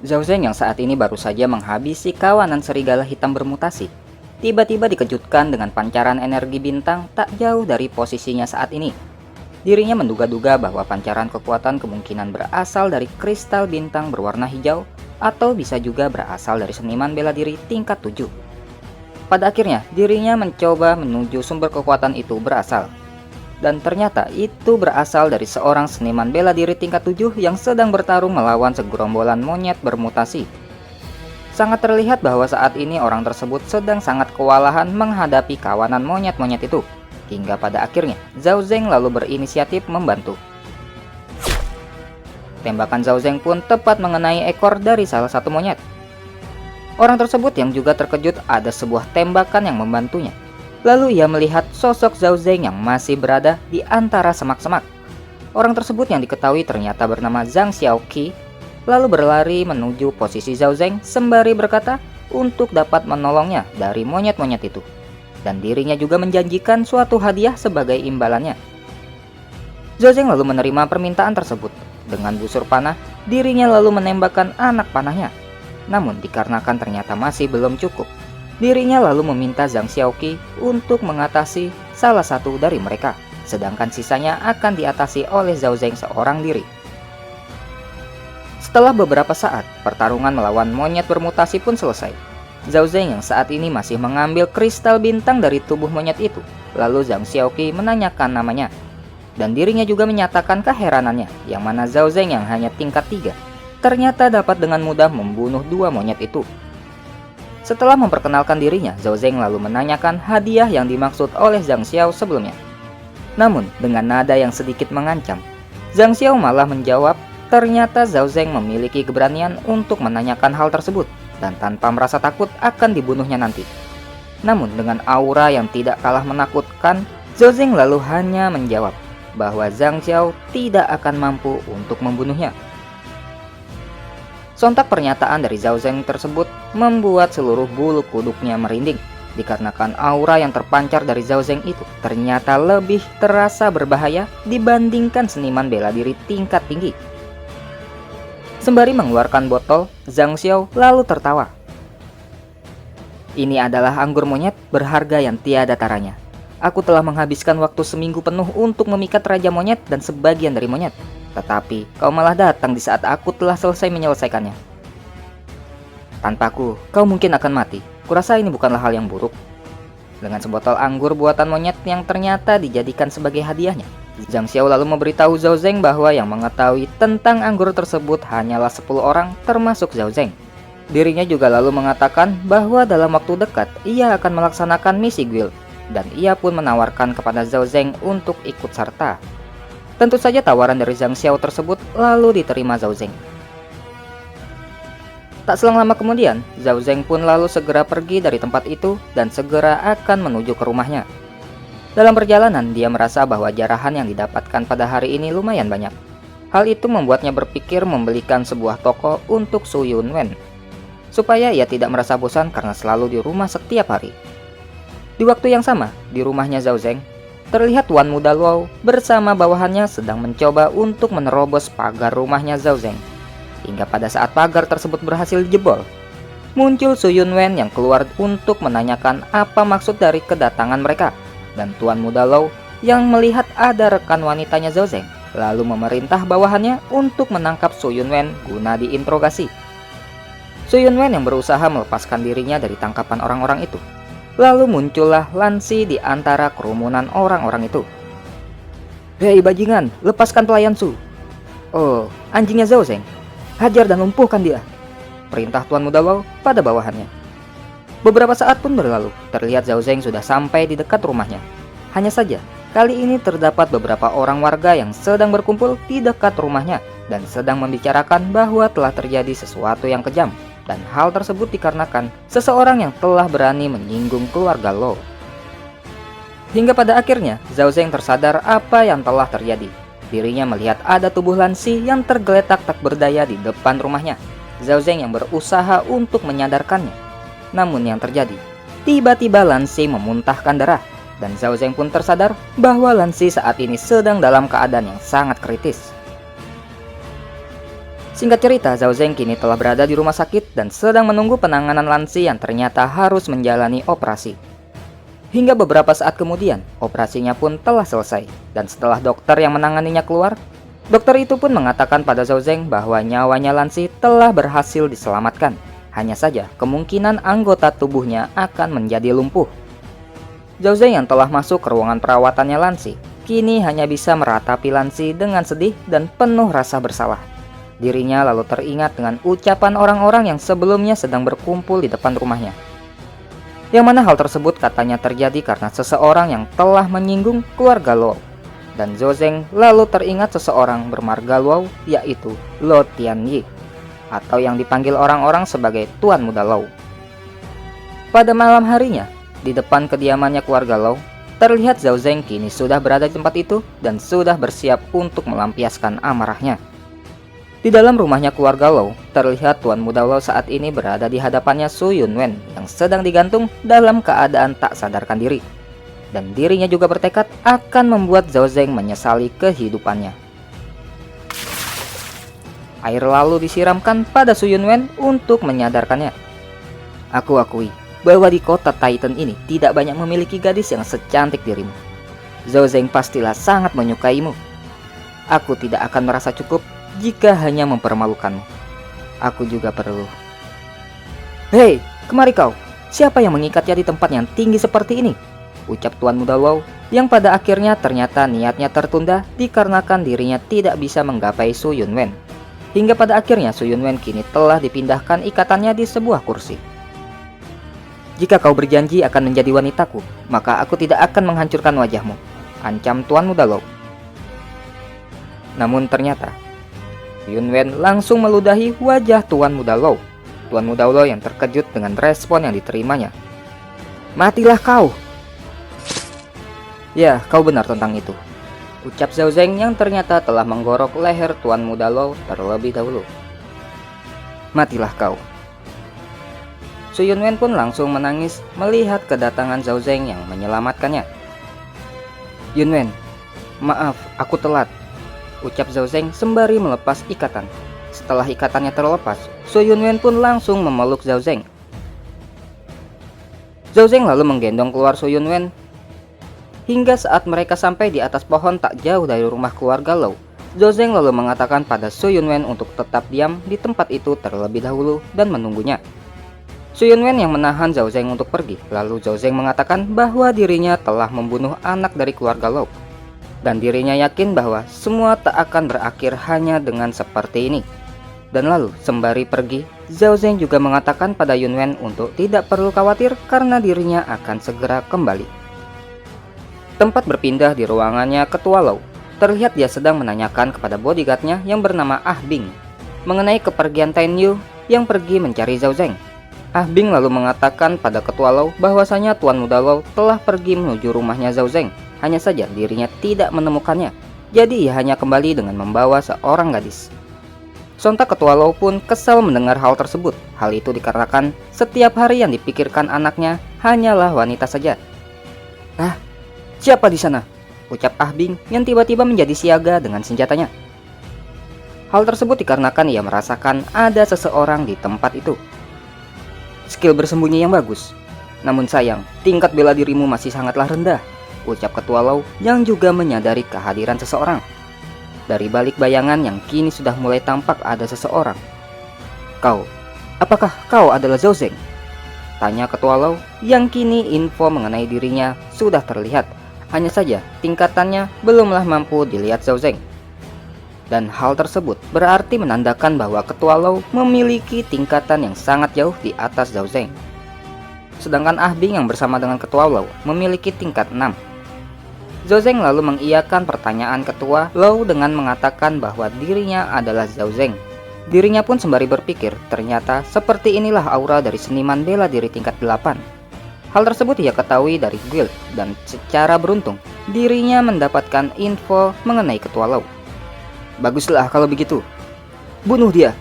Zhao Zeng yang saat ini baru saja menghabisi kawanan serigala hitam bermutasi, tiba-tiba dikejutkan dengan pancaran energi bintang tak jauh dari posisinya saat ini. Dirinya menduga-duga bahwa pancaran kekuatan kemungkinan berasal dari kristal bintang berwarna hijau atau bisa juga berasal dari seniman bela diri tingkat 7. Pada akhirnya, dirinya mencoba menuju sumber kekuatan itu berasal. Dan ternyata itu berasal dari seorang seniman bela diri tingkat 7 yang sedang bertarung melawan segerombolan monyet bermutasi. Sangat terlihat bahwa saat ini orang tersebut sedang sangat kewalahan menghadapi kawanan monyet-monyet itu. Hingga pada akhirnya, Zhao Zeng lalu berinisiatif membantu. Tembakan Zhao Zeng pun tepat mengenai ekor dari salah satu monyet. Orang tersebut yang juga terkejut ada sebuah tembakan yang membantunya. Lalu ia melihat sosok Zhao Zeng yang masih berada di antara semak-semak. Orang tersebut yang diketahui ternyata bernama Zhang Xiaoqi, lalu berlari menuju posisi Zhao Zeng sembari berkata untuk dapat menolongnya dari monyet-monyet itu. Dan dirinya juga menjanjikan suatu hadiah sebagai imbalannya. Zhao Zeng lalu menerima permintaan tersebut. Dengan busur panah, dirinya lalu menembakkan anak panahnya. Namun dikarenakan ternyata masih belum cukup, dirinya lalu meminta Zhang Xiaoqi untuk mengatasi salah satu dari mereka, sedangkan sisanya akan diatasi oleh Zhao Zeng seorang diri. Setelah beberapa saat, pertarungan melawan monyet bermutasi pun selesai. Zhao Zeng yang saat ini masih mengambil kristal bintang dari tubuh monyet itu. Lalu Zhang Xiaoqi menanyakan namanya. Dan dirinya juga menyatakan keheranannya, yang mana Zhao Zeng yang hanya tingkat 3, ternyata dapat dengan mudah membunuh 2 monyet itu. Setelah memperkenalkan dirinya, Zhao Zeng lalu menanyakan hadiah yang dimaksud oleh Zhang Xiao sebelumnya. Namun, dengan nada yang sedikit mengancam, Zhang Xiao malah menjawab ternyata Zhao Zeng memiliki keberanian untuk menanyakan hal tersebut dan tanpa merasa takut akan dibunuhnya nanti. Namun dengan aura yang tidak kalah menakutkan, Zhao Zeng lalu hanya menjawab bahwa Zhang Xiao tidak akan mampu untuk membunuhnya. Sontak pernyataan dari Zhao Zeng tersebut membuat seluruh bulu kuduknya merinding, dikarenakan aura yang terpancar dari Zhao Zeng itu ternyata lebih terasa berbahaya dibandingkan seniman bela diri tingkat tinggi. Sembari mengeluarkan botol, Zhang Xiao lalu tertawa. Ini adalah anggur monyet berharga yang tiada taranya. Aku telah menghabiskan waktu seminggu penuh untuk memikat raja monyet dan sebagian dari monyet. Tetapi kau malah datang di saat aku telah selesai menyelesaikannya. Tanpaku, kau mungkin akan mati. Kurasa ini bukanlah hal yang buruk. Dengan sebotol anggur buatan monyet yang ternyata dijadikan sebagai hadiahnya, Zhang Xiao lalu memberitahu Zhao Zeng bahwa yang mengetahui tentang anggur tersebut hanyalah 10 orang termasuk Zhao Zeng. Dirinya juga lalu mengatakan bahwa dalam waktu dekat ia akan melaksanakan misi guild, dan ia pun menawarkan kepada Zhao Zeng untuk ikut serta. Tentu saja tawaran dari Zhang Xiao tersebut lalu diterima Zhao Zeng. Tak selang lama kemudian, Zhao Zeng pun lalu segera pergi dari tempat itu dan segera akan menuju ke rumahnya. Dalam perjalanan, dia merasa bahwa jarahan yang didapatkan pada hari ini lumayan banyak. Hal itu membuatnya berpikir membelikan sebuah toko untuk Su Yunwen, supaya ia tidak merasa bosan karena selalu di rumah setiap hari. Di waktu yang sama, di rumahnya Zhao Zeng, terlihat Tuan Muda Luo bersama bawahannya sedang mencoba untuk menerobos pagar rumahnya Zhao Zeng. Hingga pada saat pagar tersebut berhasil dijebol, muncul Su Yunwen yang keluar untuk menanyakan apa maksud dari kedatangan mereka. Dan Tuan Muda Luo yang melihat ada rekan wanitanya Zhao Zeng lalu memerintah bawahannya untuk menangkap Su Yunwen guna diinterogasi. Su Yunwen yang berusaha melepaskan dirinya dari tangkapan orang-orang itu. Lalu muncullah Lan Xi di antara kerumunan orang-orang itu. "Hei bajingan, lepaskan pelayan Su." "Oh, anjingnya Zhao Zeng. Hajar dan lumpuhkan dia," perintah Tuan Muda Luo pada bawahannya. Beberapa saat pun berlalu, terlihat Zhao Zeng sudah sampai di dekat rumahnya. Hanya saja, kali ini terdapat beberapa orang warga yang sedang berkumpul di dekat rumahnya dan sedang membicarakan bahwa telah terjadi sesuatu yang kejam. Dan hal tersebut dikarenakan seseorang yang telah berani menyinggung keluarga Luo. Hingga pada akhirnya, Zhao Zeng tersadar apa yang telah terjadi. Dirinya melihat ada tubuh Lan Xi yang tergeletak tak berdaya di depan rumahnya. Zhao Zeng yang berusaha untuk menyadarkannya. Namun yang terjadi, tiba-tiba Lan Xi memuntahkan darah, dan Zhao Zeng pun tersadar bahwa Lan Xi saat ini sedang dalam keadaan yang sangat kritis. Singkat cerita, Zhao Zeng kini telah berada di rumah sakit dan sedang menunggu penanganan Lansi yang ternyata harus menjalani operasi. Hingga beberapa saat kemudian, operasinya pun telah selesai. Dan setelah dokter yang menanganinya keluar, dokter itu pun mengatakan pada Zhao Zeng bahwa nyawanya Lansi telah berhasil diselamatkan. Hanya saja, kemungkinan anggota tubuhnya akan menjadi lumpuh. Zhao Zeng yang telah masuk ke ruangan perawatannya Lansi, kini hanya bisa meratapi Lansi dengan sedih dan penuh rasa bersalah. Dirinya lalu teringat dengan ucapan orang-orang yang sebelumnya sedang berkumpul di depan rumahnya. Yang mana hal tersebut katanya terjadi karena seseorang yang telah menyinggung keluarga Luo. Dan Zhao Zeng lalu teringat seseorang bermarga Luo, yaitu Luo Tianyi, atau yang dipanggil orang-orang sebagai Tuan Muda Luo. Pada malam harinya, di depan kediamannya keluarga Luo, terlihat Zhao Zeng kini sudah berada di tempat itu dan sudah bersiap untuk melampiaskan amarahnya. Di dalam rumahnya keluarga Luo, terlihat Tuan Muda Luo saat ini berada di hadapannya Su Yunwen yang sedang digantung dalam keadaan tak sadarkan diri. Dan dirinya juga bertekad akan membuat Zhao Zeng menyesali kehidupannya. Air lalu disiramkan pada Su Yunwen untuk menyadarkannya. Aku akui bahwa di kota Titan ini tidak banyak memiliki gadis yang secantik dirimu. Zhao Zeng pastilah sangat menyukaimu. Aku tidak akan merasa cukup jika hanya mempermalukanmu. Aku juga perlu. Hei, kemari kau. Siapa yang mengikatnya di tempat yang tinggi seperti ini? Ucap Tuan Muda Luo, yang pada akhirnya ternyata niatnya tertunda dikarenakan dirinya tidak bisa menggapai Su Yunwen. Hingga pada akhirnya Su Yunwen kini telah dipindahkan ikatannya di sebuah kursi. Jika kau berjanji akan menjadi wanitaku, maka aku tidak akan menghancurkan wajahmu, ancam Tuan Muda Luo. Namun ternyata Yunwen langsung meludahi wajah Tuan Muda Luo. Tuan Muda Luo yang terkejut dengan respon yang diterimanya. Matilah kau! Ya, kau benar tentang itu, ucap Zhao Zeng yang ternyata telah menggorok leher Tuan Muda Luo terlebih dahulu. Matilah kau! Su Yunwen pun langsung menangis melihat kedatangan Zhao Zeng yang menyelamatkannya. Yunwen, maaf, aku telat, ucap Zhao Zeng sembari melepas ikatan. Setelah ikatannya terlepas, Su Yunwen pun langsung memeluk Zhao Zeng. Zhao Zeng lalu menggendong keluar Su Yunwen. Hingga saat mereka sampai di atas pohon tak jauh dari rumah keluarga Luo, Zhao Zeng lalu mengatakan pada Su Yunwen untuk tetap diam di tempat itu terlebih dahulu dan menunggunya. Su Yunwen yang menahan Zhao Zeng untuk pergi, lalu Zhao Zeng mengatakan bahwa dirinya telah membunuh anak dari keluarga Luo. Dan dirinya yakin bahwa semua tak akan berakhir hanya dengan seperti ini. Dan lalu sembari pergi, Zhao Zeng juga mengatakan pada Yunwen untuk tidak perlu khawatir karena dirinya akan segera kembali. Tempat berpindah di ruangannya Ketua Luo, terlihat dia sedang menanyakan kepada bodyguardnya yang bernama Ah Bing mengenai kepergian Tan Yu yang pergi mencari Zhao Zeng. Ah Bing lalu mengatakan pada Ketua Luo bahwasanya Tuan Muda Luo telah pergi menuju rumahnya Zhao Zeng. Hanya saja dirinya tidak menemukannya, jadi ia hanya kembali dengan membawa seorang gadis. Sontak Ketua Luo pun kesal mendengar hal tersebut. Hal itu dikarenakan setiap hari yang dipikirkan anaknya hanyalah wanita saja. Ah, siapa di sana? Ucap Ah Bing yang tiba-tiba menjadi siaga dengan senjatanya. Hal tersebut dikarenakan ia merasakan ada seseorang di tempat itu. Skill bersembunyi yang bagus. Namun sayang, tingkat bela dirimu masih sangatlah rendah, ucap Ketua Luo yang juga menyadari kehadiran seseorang. Dari balik bayangan yang kini sudah mulai tampak ada seseorang. Apakah kau adalah Zhao Zeng? Tanya Ketua Luo yang kini info mengenai dirinya sudah terlihat. Hanya saja tingkatannya belumlah mampu dilihat Zhao Zeng. Dan hal tersebut berarti menandakan bahwa Ketua Luo memiliki tingkatan yang sangat jauh di atas Zhao Zeng. Sedangkan Ah Bing yang bersama dengan Ketua Luo memiliki tingkat 6. Zhao Zeng lalu mengiyakan pertanyaan Ketua Luo dengan mengatakan bahwa dirinya adalah Zhao Zeng. Dirinya pun sembari berpikir, ternyata seperti inilah aura dari seniman bela diri tingkat 8. Hal tersebut ia ketahui dari guild dan secara beruntung dirinya mendapatkan info mengenai Ketua Luo. Baguslah kalau begitu. Bunuh dia,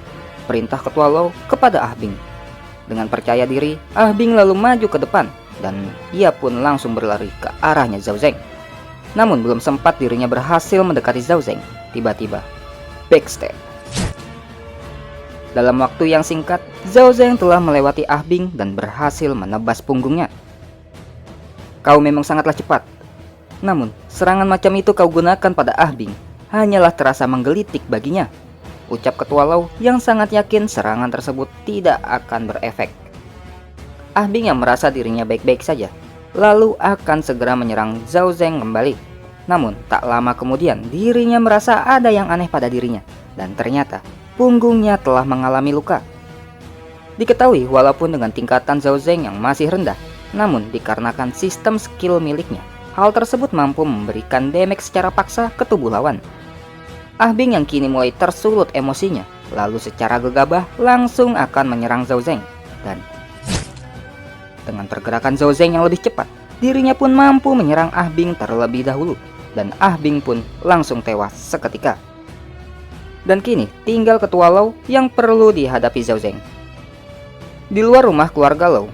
perintah Ketua Luo kepada Ah Bing. Dengan percaya diri, Ah Bing lalu maju ke depan dan ia pun langsung berlari ke arahnya Zhao Zeng. Namun belum sempat dirinya berhasil mendekati Zhao Zeng, tiba-tiba backstab. Dalam waktu yang singkat, Zhao Zeng telah melewati Ah Bing dan berhasil menebas punggungnya. Kau memang sangatlah cepat. Namun, serangan macam itu kau gunakan pada Ah Bing hanyalah terasa menggelitik baginya, ucap Ketua Lau yang sangat yakin serangan tersebut tidak akan berefek. Ah Bing yang merasa dirinya baik-baik saja, lalu akan segera menyerang Zhao Zeng kembali. Namun, tak lama kemudian dirinya merasa ada yang aneh pada dirinya, dan ternyata punggungnya telah mengalami luka. Diketahui walaupun dengan tingkatan Zhao Zeng yang masih rendah, namun dikarenakan sistem skill miliknya, hal tersebut mampu memberikan damage secara paksa ke tubuh lawan. Ah Bing yang kini mulai tersulut emosinya, lalu secara gegabah langsung akan menyerang Zhao Zeng. Dan dengan pergerakan Zhao Zeng yang lebih cepat, dirinya pun mampu menyerang Ah Bing terlebih dahulu, dan Ah Bing pun langsung tewas seketika. Dan kini tinggal Ketua Lau yang perlu dihadapi Zhao Zeng. Di luar rumah keluarga Lau,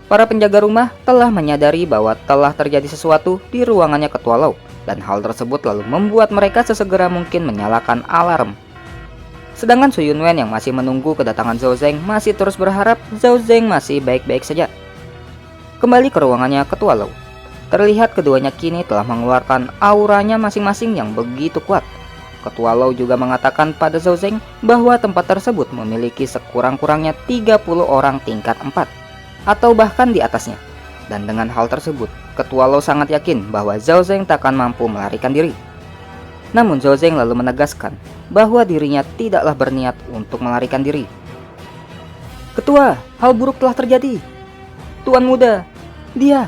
para penjaga rumah telah menyadari bahwa telah terjadi sesuatu di ruangannya Ketua Lau, dan hal tersebut lalu membuat mereka sesegera mungkin menyalakan alarm. Sedangkan Su Yunwen yang masih menunggu kedatangan Zhao Zeng masih terus berharap Zhao Zeng masih baik-baik saja. Kembali ke ruangannya Ketua Lau, terlihat keduanya kini telah mengeluarkan auranya masing-masing yang begitu kuat. Ketua Lau juga mengatakan pada Zhao Zeng bahwa tempat tersebut memiliki sekurang-kurangnya 30 orang tingkat 4 atau bahkan di atasnya. Dan dengan hal tersebut, Ketua Lau sangat yakin bahwa Zhao Zeng takkan mampu melarikan diri. Namun Zhao Zeng lalu menegaskan bahwa dirinya tidaklah berniat untuk melarikan diri. Ketua, hal buruk telah terjadi. Tuan muda, dia,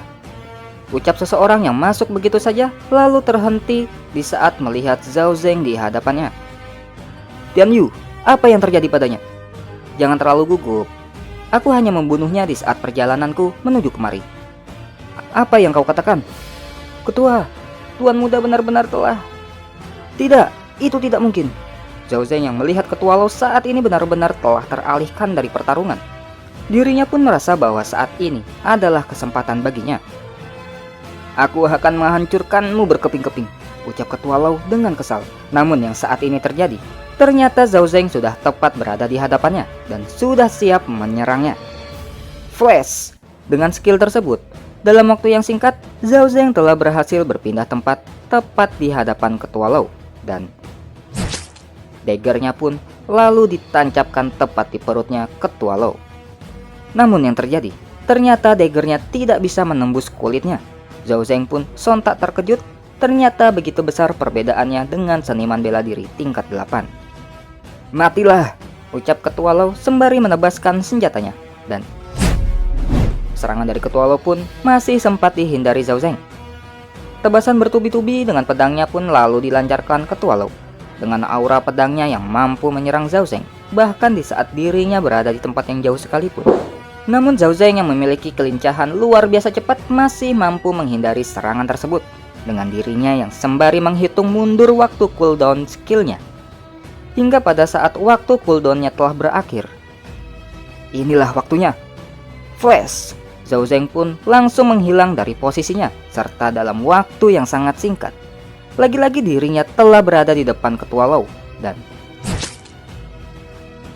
ucap seseorang yang masuk begitu saja lalu terhenti di saat melihat Zhao Zeng di hadapannya. Tian Yu, apa yang terjadi padanya? Jangan terlalu gugup. Aku hanya membunuhnya di saat perjalananku menuju kemari. Apa yang kau katakan? Ketua, Tuan muda benar-benar telah... Tidak, itu tidak mungkin. Zhao Zeng yang melihat Ketua Lau saat ini benar-benar telah teralihkan dari pertarungan. Dirinya pun merasa bahwa saat ini adalah kesempatan baginya. Aku akan menghancurkanmu berkeping-keping, ucap Ketua Lau dengan kesal. Namun yang saat ini terjadi, ternyata Zhao Zeng sudah tepat berada di hadapannya dan sudah siap menyerangnya. Flash! Dengan skill tersebut, dalam waktu yang singkat, Zhao Zeng telah berhasil berpindah tempat tepat di hadapan Ketua Lau. Dan daggernya pun lalu ditancapkan tepat di perutnya Ketua Lau. Namun yang terjadi, ternyata daggernya tidak bisa menembus kulitnya. Zhao Zeng pun sontak terkejut, ternyata begitu besar perbedaannya dengan seniman bela diri tingkat 8. Matilah, ucap Ketua Lau sembari menebaskan senjatanya. Dan serangan dari Ketua Lau pun masih sempat dihindari Zhao Zeng. Tebasan bertubi-tubi dengan pedangnya pun lalu dilancarkan Ketua Lau dengan aura pedangnya yang mampu menyerang Zhao Zeng, bahkan di saat dirinya berada di tempat yang jauh sekalipun. Namun Zhao Zeng yang memiliki kelincahan luar biasa cepat masih mampu menghindari serangan tersebut dengan dirinya yang sembari menghitung mundur waktu cooldown skillnya. Hingga pada saat waktu cooldownnya telah berakhir, inilah waktunya. Flash! Zhao Zeng pun langsung menghilang dari posisinya, serta dalam waktu yang sangat singkat, lagi-lagi dirinya telah berada di depan Ketua Lau. Dan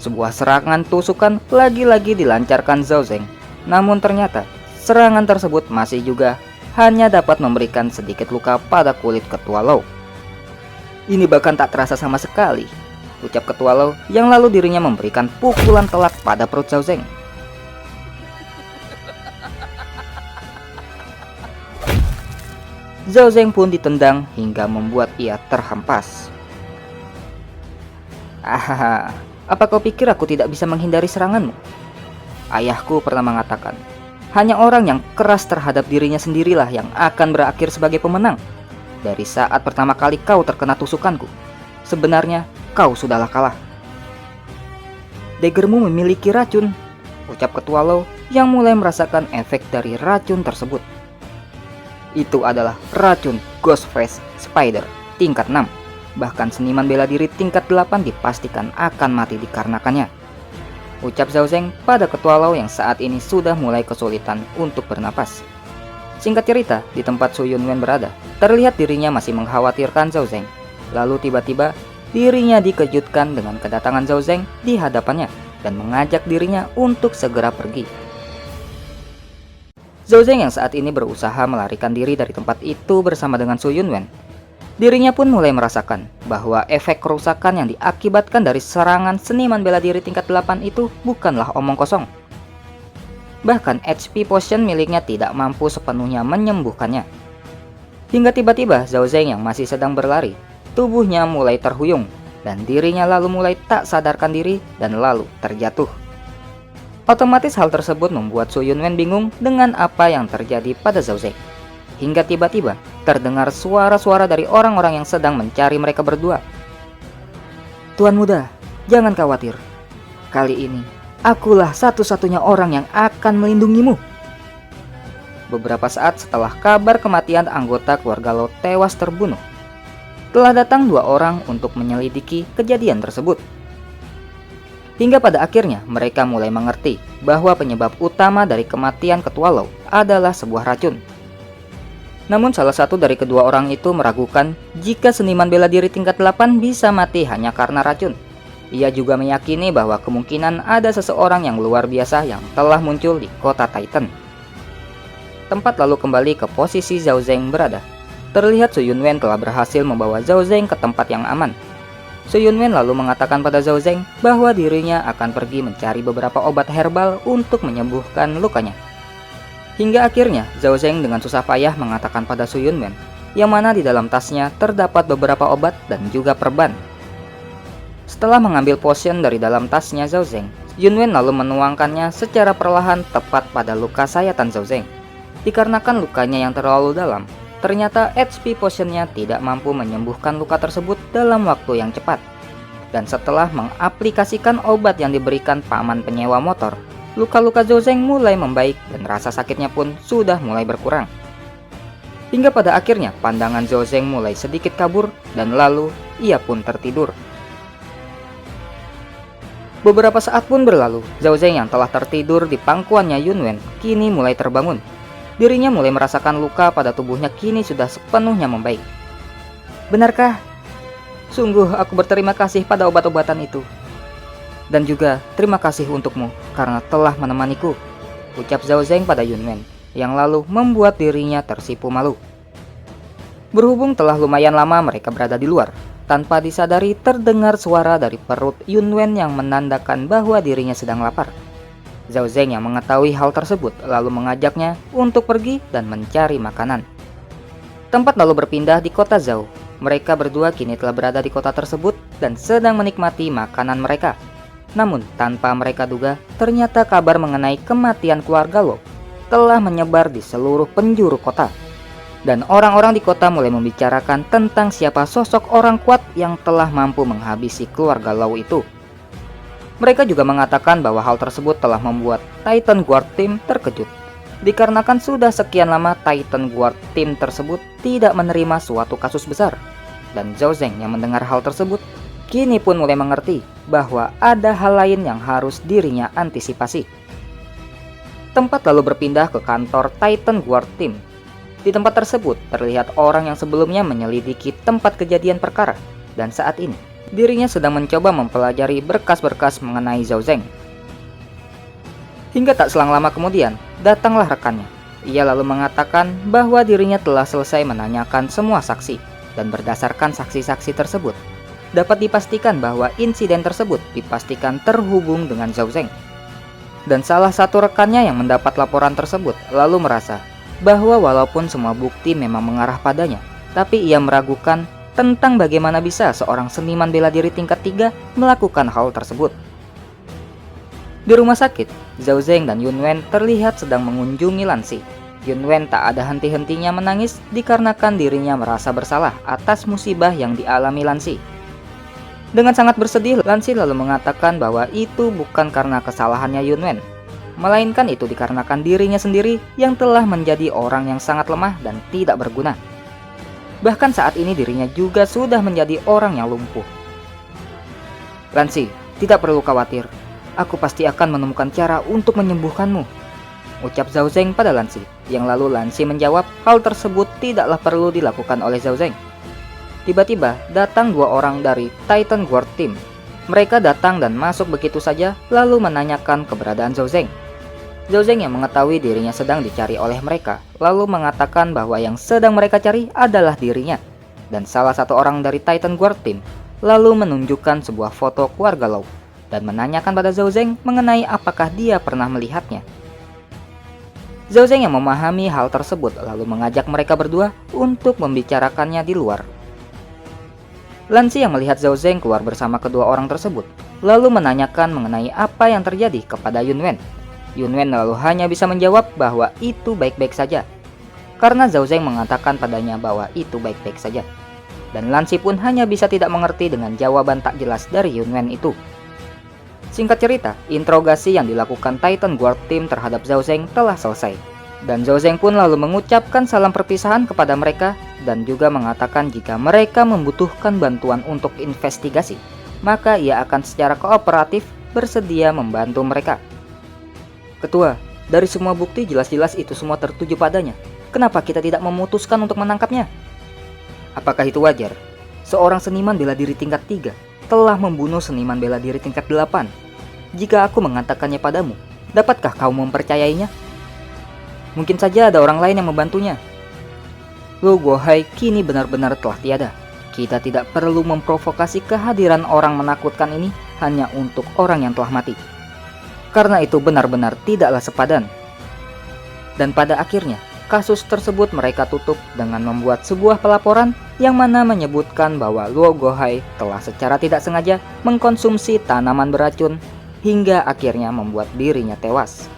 sebuah serangan tusukan lagi-lagi dilancarkan Zhao Zeng. Namun ternyata serangan tersebut masih juga hanya dapat memberikan sedikit luka pada kulit Ketua Lau. Ini bahkan tak terasa sama sekali, ucap Ketua Lau yang lalu dirinya memberikan pukulan telak pada perut Zhao Zeng. Zhao Zeng pun ditendang hingga membuat ia terhempas. Ahaha, apa kau pikir aku tidak bisa menghindari seranganmu? Ayahku pernah mengatakan, hanya orang yang keras terhadap dirinya sendirilah yang akan berakhir sebagai pemenang. Dari saat pertama kali kau terkena tusukanku, sebenarnya kau sudahlah kalah. Daggermu memiliki racun, ucap Ketua Lau yang mulai merasakan efek dari racun tersebut. Itu adalah racun Ghostface Spider tingkat 6. Bahkan seniman bela diri tingkat 8 dipastikan akan mati dikarenakannya, ucap Zhao Zeng pada Ketua Lau yang saat ini sudah mulai kesulitan untuk bernapas. Singkat cerita, di tempat Su Yunwen berada, terlihat dirinya masih mengkhawatirkan Zhao Zeng. Lalu tiba-tiba dirinya dikejutkan dengan kedatangan Zhao Zeng di hadapannya. dan mengajak dirinya untuk segera pergi. Zhao Zeng yang saat ini berusaha melarikan diri dari tempat itu bersama dengan Su Yunwen. Dirinya pun mulai merasakan bahwa efek kerusakan yang diakibatkan dari serangan seniman bela diri tingkat 8 itu bukanlah omong kosong. Bahkan HP potion miliknya tidak mampu sepenuhnya menyembuhkannya. Hingga tiba-tiba Zhao Zeng yang masih sedang berlari, tubuhnya mulai terhuyung dan dirinya lalu mulai tak sadarkan diri dan lalu terjatuh. Otomatis hal tersebut membuat Su Yunwen bingung dengan apa yang terjadi pada Zhao Zeng. Hingga tiba-tiba terdengar suara-suara dari orang-orang yang sedang mencari mereka berdua. "Tuan muda, jangan khawatir. Kali ini akulah satu-satunya orang yang akan melindungimu." Beberapa saat setelah kabar kematian anggota keluarga Lo tewas terbunuh, telah datang 2 orang untuk menyelidiki kejadian tersebut. Hingga pada akhirnya mereka mulai mengerti bahwa penyebab utama dari kematian ketua Lo adalah sebuah racun. Namun salah satu dari kedua orang itu meragukan jika seniman bela diri tingkat 8 bisa mati hanya karena racun. Ia juga meyakini bahwa kemungkinan ada seseorang yang luar biasa yang telah muncul di kota Titan. Tempat lalu kembali ke posisi Zhao Zeng berada. Terlihat Su Yunwen telah berhasil membawa Zhao Zeng ke tempat yang aman. Su Yunwen lalu mengatakan pada Zhao Zeng bahwa dirinya akan pergi mencari beberapa obat herbal untuk menyembuhkan lukanya. Hingga akhirnya Zhao Zeng dengan susah payah mengatakan pada Su Yunwen yang mana di dalam tasnya terdapat beberapa obat dan juga perban. Setelah mengambil potion dari dalam tasnya Zhao Zeng, Yunwen lalu menuangkannya secara perlahan tepat pada luka sayatan Zhao Zeng. Dikarenakan lukanya yang terlalu dalam, ternyata HP potionnya tidak mampu menyembuhkan luka tersebut dalam waktu yang cepat. Dan setelah mengaplikasikan obat yang diberikan paman penyewa motor, luka-luka Zhao Zeng mulai membaik dan rasa sakitnya pun sudah mulai berkurang. Hingga pada akhirnya pandangan Zhao Zeng mulai sedikit kabur dan lalu ia pun tertidur. Beberapa saat pun berlalu, Zhao Zeng yang telah tertidur di pangkuannya Yunwen kini mulai terbangun. Dirinya mulai merasakan luka pada tubuhnya kini sudah sepenuhnya membaik. "Benarkah? Sungguh aku berterima kasih pada obat-obatan itu. Dan juga terima kasih untukmu karena telah menemaniku," ucap Zhao Zeng pada Yunwen, yang lalu membuat dirinya tersipu malu. Berhubung telah lumayan lama mereka berada di luar, tanpa disadari terdengar suara dari perut Yunwen yang menandakan bahwa dirinya sedang lapar. Zhao Zeng yang mengetahui hal tersebut lalu mengajaknya untuk pergi dan mencari makanan. Tempat lalu berpindah di kota Zhao. Mereka berdua kini telah berada di kota tersebut dan sedang menikmati makanan mereka. Namun tanpa mereka duga, ternyata kabar mengenai kematian keluarga Lo telah menyebar di seluruh penjuru kota. Dan orang-orang di kota mulai membicarakan tentang siapa sosok orang kuat yang telah mampu menghabisi keluarga Lo itu. Mereka juga mengatakan bahwa hal tersebut telah membuat Titan Guard Team terkejut. Dikarenakan sudah sekian lama Titan Guard Team tersebut tidak menerima suatu kasus besar. Dan Zhao Zeng yang mendengar hal tersebut kini pun mulai mengerti bahwa ada hal lain yang harus dirinya antisipasi. Tempat lalu berpindah ke kantor Titan Guard Team. Di tempat tersebut terlihat orang yang sebelumnya menyelidiki tempat kejadian perkara. Dan saat ini dirinya sedang mencoba mempelajari berkas-berkas mengenai Zhao Zeng. Hingga tak selang lama kemudian, datanglah rekannya. Ia lalu mengatakan bahwa dirinya telah selesai menanyakan semua saksi. Dan berdasarkan saksi-saksi tersebut, dapat dipastikan bahwa insiden tersebut dipastikan terhubung dengan Zhao Zeng. Dan salah satu rekannya yang mendapat laporan tersebut lalu merasa bahwa walaupun semua bukti memang mengarah padanya, tapi ia meragukan tentang bagaimana bisa seorang seniman bela diri tingkat 3 melakukan hal tersebut. Di rumah sakit, Zhao Zeng dan Yunwen terlihat sedang mengunjungi Lansi. Yunwen tak ada henti-hentinya menangis dikarenakan dirinya merasa bersalah atas musibah yang dialami Lansi. Dengan sangat bersedih, Lansi lalu mengatakan bahwa itu bukan karena kesalahannya Yunwen, melainkan itu dikarenakan dirinya sendiri yang telah menjadi orang yang sangat lemah dan tidak berguna. Bahkan saat ini dirinya juga sudah menjadi orang yang lumpuh. "Lansi, tidak perlu khawatir. Aku pasti akan menemukan cara untuk menyembuhkanmu," ucap Zhao Zeng pada Lansi. Yang lalu Lansi menjawab hal tersebut tidaklah perlu dilakukan oleh Zhao Zeng. Tiba-tiba datang 2 orang dari Titan Guard Team. Mereka datang dan masuk begitu saja, lalu menanyakan keberadaan Zhao Zeng. Zhao Zeng yang mengetahui dirinya sedang dicari oleh mereka, lalu mengatakan bahwa yang sedang mereka cari adalah dirinya. Dan salah satu orang dari Titan Guard Team lalu menunjukkan sebuah foto keluarga Law dan menanyakan pada Zhao Zeng mengenai apakah dia pernah melihatnya. Zhao Zeng yang memahami hal tersebut lalu mengajak mereka berdua untuk membicarakannya di luar. Lan Xi yang melihat Zhao Zeng keluar bersama kedua orang tersebut, lalu menanyakan mengenai apa yang terjadi kepada Yun Wen. Yun Wen lalu hanya bisa menjawab bahwa itu baik-baik saja, karena Zhao Zeng mengatakan padanya bahwa itu baik-baik saja. Dan Lan Xi pun hanya bisa tidak mengerti dengan jawaban tak jelas dari Yun Wen itu. Singkat cerita, interogasi yang dilakukan Titan Guard Team terhadap Zhao Zeng telah selesai. Dan Zhao Zeng pun lalu mengucapkan salam perpisahan kepada mereka dan juga mengatakan jika mereka membutuhkan bantuan untuk investigasi, maka ia akan secara kooperatif bersedia membantu mereka. Ketua, dari semua bukti jelas-jelas itu semua tertuju padanya. Kenapa kita tidak memutuskan untuk menangkapnya? Apakah itu wajar? Seorang seniman bela diri tingkat 3 telah membunuh seniman bela diri tingkat 8. Jika aku mengatakannya padamu, dapatkah kau mempercayainya? Mungkin saja ada orang lain yang membantunya. Luo Guohai kini benar-benar telah tiada. Kita tidak perlu memprovokasi kehadiran orang menakutkan ini hanya untuk orang yang telah mati. Karena itu benar-benar tidaklah sepadan. Dan pada akhirnya, kasus tersebut mereka tutup dengan membuat sebuah pelaporan yang mana menyebutkan bahwa Luo Guohai telah secara tidak sengaja mengkonsumsi tanaman beracun hingga akhirnya membuat dirinya tewas.